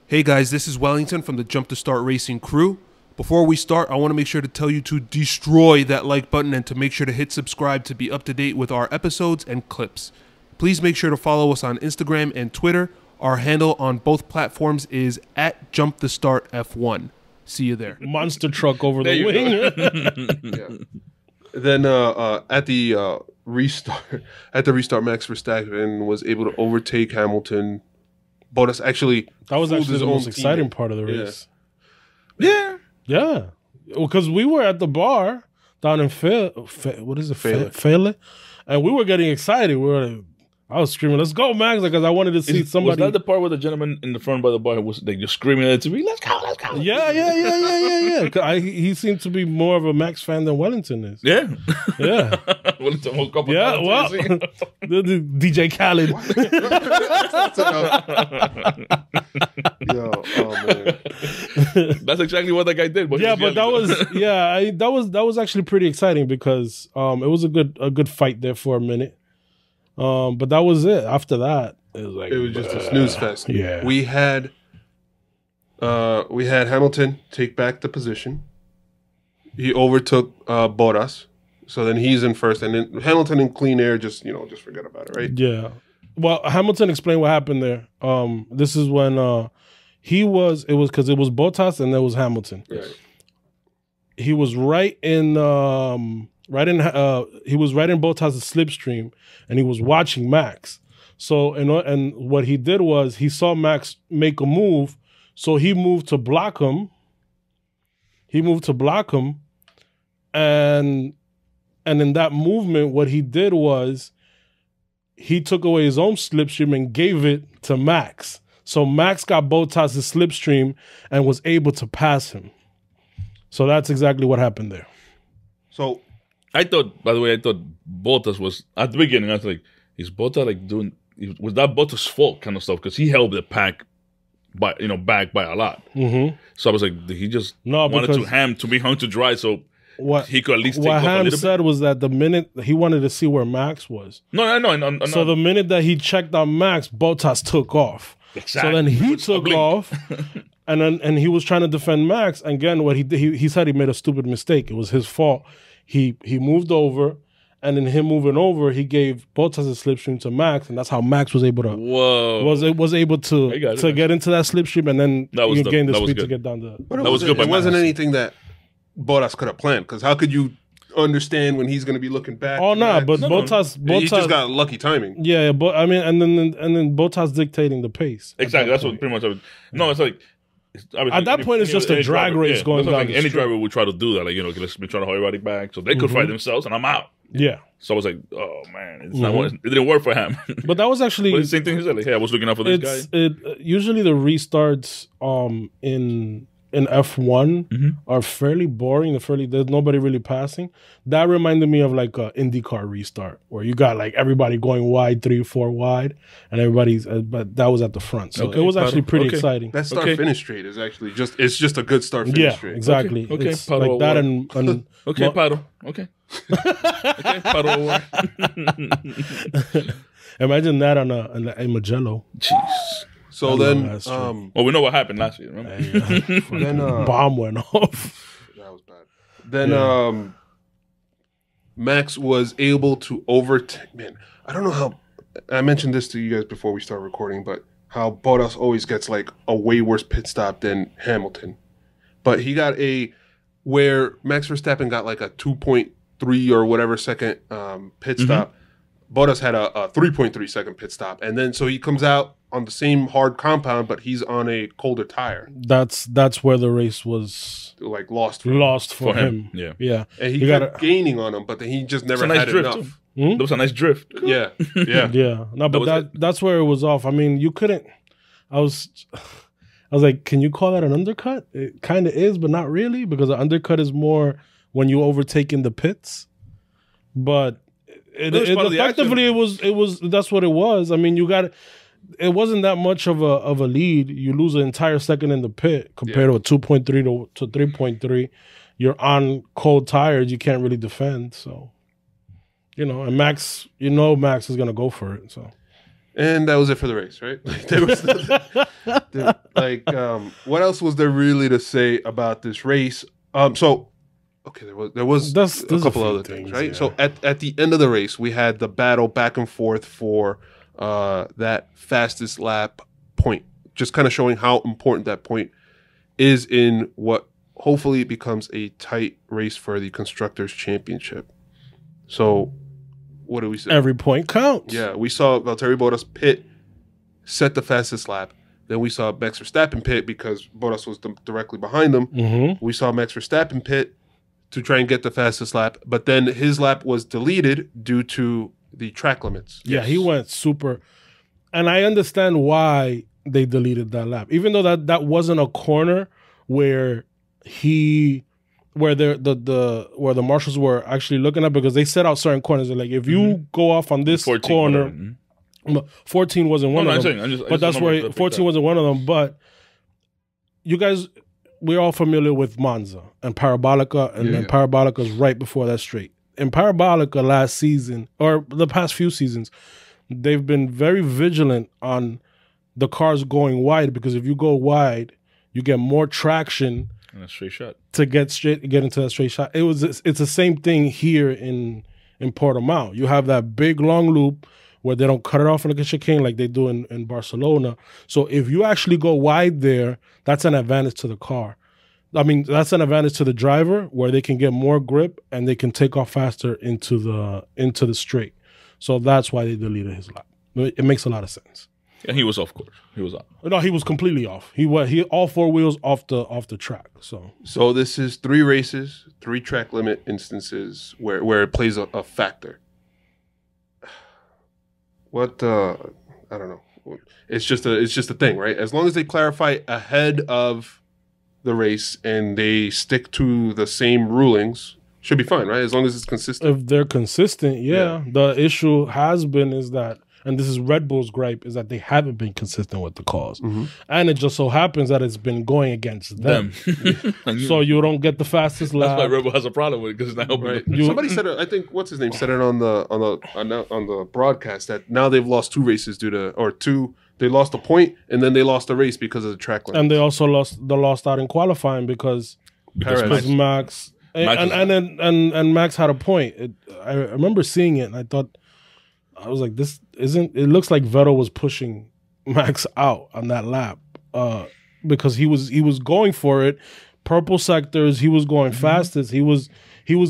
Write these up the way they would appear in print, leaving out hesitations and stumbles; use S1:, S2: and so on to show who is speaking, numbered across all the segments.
S1: Hey guys, this is Wellington from the Jump to Start Racing crew. Before we start, I want to make sure to tell you to destroy that like button and to make sure to hit subscribe to be up to date with our episodes and clips. Please make sure to follow us on Instagram and Twitter. Our handle on both platforms is @JumpTheStartF1. See you there.
S2: Monster truck over the wing.
S3: Yeah. Then at the restart, Max Verstappen was able to overtake Hamilton. Bottas actually
S2: That was actually the most exciting part of the race. Yeah. Because we were at the bar down in Fele, and we were getting excited. I was screaming, "Let's go, Max!" Because I wanted to see somebody.
S4: Was that the part where the gentleman in the front by the bar was like just screaming at it to me? Let's go, let's go!
S2: Yeah. He seemed to be more of a Max fan than Wellington is.
S4: Yeah.
S2: Wellington
S4: woke up.
S2: Yeah, well, the DJ Khaled.
S3: Yo, oh man,
S4: that's exactly what that guy did. But
S2: yeah, but that was actually pretty exciting because it was a good fight there for a minute. But that was it. After that, it was
S3: just a snooze fest.
S2: Yeah,
S3: we had Hamilton take back the position. He overtook Bottas, so then he's in first, and then Hamilton in clean air. Just forget about it, right?
S2: Yeah. Well, Hamilton explained what happened there. This is when it was Bottas and there was Hamilton.
S3: Right.
S2: He was right in Bottas' slipstream, and he was watching Max. So and what he did was he saw Max make a move, so he moved to block him. And in that movement, what he did was he took away his own slipstream and gave it to Max. So Max got Bottas' slipstream and was able to pass him. So that's exactly what happened there.
S3: So
S4: I thought Bottas was at the beginning. I was like, is Bottas was that Bottas' fault kind of stuff? Because he held the pack back by a lot.
S2: Mm-hmm.
S4: So I was like, he just wanted to be hung to dry, so he could at least take off a little bit.
S2: What Ham said was that the minute he wanted to see where Max was.
S4: No.
S2: So the minute that he checked on Max, Bottas took off.
S4: Exactly.
S2: So then he took off, and he was trying to defend Max. And again, what he said, he made a stupid mistake. It was his fault. He moved over, and in him moving over, he gave Bottas' slipstream to Max, and that's how Max was able to was able to get into that slipstream, and then gain the speed to get down the.
S3: But it wasn't anything that Bottas could have planned, because how could you understand when he's going to be looking back?
S2: Oh no, but Bottas
S3: he just got lucky timing.
S2: Yeah, but I mean, and then Bottas dictating the pace.
S4: Exactly, that's what pretty much. It's like.
S2: At that point, it's just a drag race going down.
S4: Any driver would try to do that, let's be trying to hold everybody back, so they could fight themselves, and I'm out.
S2: Yeah.
S4: So I was like, oh man, it didn't work for him.
S2: But that was actually
S4: the same thing he said. Like, hey, I was looking out for this guy.
S2: Usually the restarts in F1 are fairly boring. There's nobody really passing. That reminded me of like a IndyCar restart where you got like everybody going wide, 3-4 wide, and everybody's. But that was at the front, so it was actually pretty exciting.
S3: That start-finish straight is actually just a good start-finish straight.
S2: Exactly.
S4: Okay,
S2: it's like that and
S4: okay, Paddle. Okay. Okay, Paddle.
S2: Imagine that on a Magello.
S4: Jeez.
S3: So then,
S4: we know what happened last year. Remember?
S2: Then bomb went off.
S3: That was bad. Then Max was able to overtake. Man, I don't know how. I mentioned this to you guys before we start recording, but how Bottas always gets like a way worse pit stop than Hamilton. But he got where Max Verstappen got like a 2.3 or whatever second pit stop. Bottas had a 3.3 second pit stop, and then so he comes out on the same hard compound, but he's on a colder tire.
S2: That's where the race was
S3: like lost
S2: for him.
S4: Yeah.
S3: And he got gaining on him, but then he just never had enough.
S4: That was a nice drift.
S3: Yeah.
S2: No, but that's where it was off. I mean, you couldn't. I was like, can you call that an undercut? It kind of is, but not really, because an undercut is more when you overtake in the pits. But effectively, it was. That's what it was. I mean, it wasn't that much of a lead. You lose an entire second in the pit compared to a 2.3 to 3.3. You're on cold tires. You can't really defend. So, and Max, Max is gonna go for it. So
S3: And that was it for the race, right? What else was there really to say about this race? Okay, there was a couple other things, right? Yeah. So at the end of the race, we had the battle back and forth for that fastest lap point, just kind of showing how important that point is in what hopefully becomes a tight race for the Constructors' Championship. So what do we say?
S2: Every point counts.
S3: Yeah, we saw Valtteri Bottas pit, set the fastest lap. Then we saw Max Verstappen pit because Bottas was directly behind him.
S2: Mm-hmm.
S3: We saw Max Verstappen pit to try and get the fastest lap, but then his lap was deleted due to the track limits.
S2: Yeah, he went super, and I understand why they deleted that lap, even though that wasn't a corner where where the marshals were actually looking at, because they set out certain corners. They're like, if you go off on this corner, 14 wasn't one of them. But that's where 14 wasn't one of them. But you guys, we're all familiar with Monza and Parabolica, and then Parabolica's right before that straight. In Parabolica last season, or the past few seasons, they've been very vigilant on the cars going wide, because if you go wide, you get more traction
S4: and a straight shot
S2: to get into that straight shot. It's the same thing here in Portimao. You have that big long loop where they don't cut it off like a chicane like they do in Barcelona. So if you actually go wide there, that's an advantage to the car. I mean, that's an advantage to the driver, where they can get more grip and they can take off faster into the straight. So that's why they deleted his lap. It makes a lot of sense.
S4: And he was off course. He was off.
S2: No, he was completely off. He all four wheels off the track. So
S3: this is 3 races, 3 track limit instances where it plays a factor. What I don't know. It's just a thing, right? As long as they clarify ahead of the race and they stick to the same rulings, should be fine, right? As long as it's consistent.
S2: If they're consistent, yeah. The issue is that, and this is Red Bull's gripe, is that they haven't been consistent with the calls.
S3: Mm-hmm.
S2: And it just so happens that it's been going against them. So you don't get the fastest lap.
S4: That's why Red Bull has a problem with it, because it's not helping.
S3: Somebody said it, I think, what's his name, said it on the broadcast, that now they've lost 2 races they lost a point and then they lost a race because of the track limits.
S2: And they also lost out in qualifying because Max and Max had a point. I remember seeing it and I was like, it looks like Vettel was pushing Max out on that lap because he was going for it. Purple sectors, he was going fastest. He was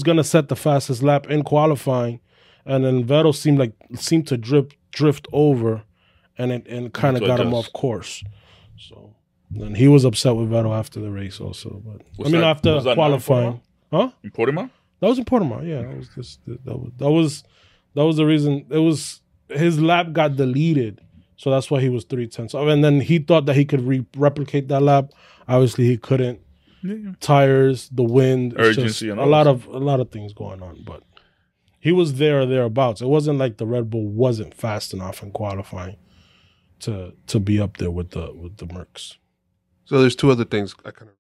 S2: going to set the fastest lap in qualifying, and then Vettel seemed to drift over, and kind of got him off course. So then he was upset with Vettel after the race also. But after qualifying, huh?
S4: In Portimao?
S2: That was in Portimao. Yeah, that was the reason. It was his lap got deleted, so that's why he was 3:10. So, and then he thought that he could replicate that lap. Obviously, he couldn't. Yeah. Tires, the wind,
S4: urgency, and
S2: a lot of things going on. But he was there or thereabouts. It wasn't like the Red Bull wasn't fast enough in qualifying to be up there with the Mercs.
S3: So there's 2 other things I kind of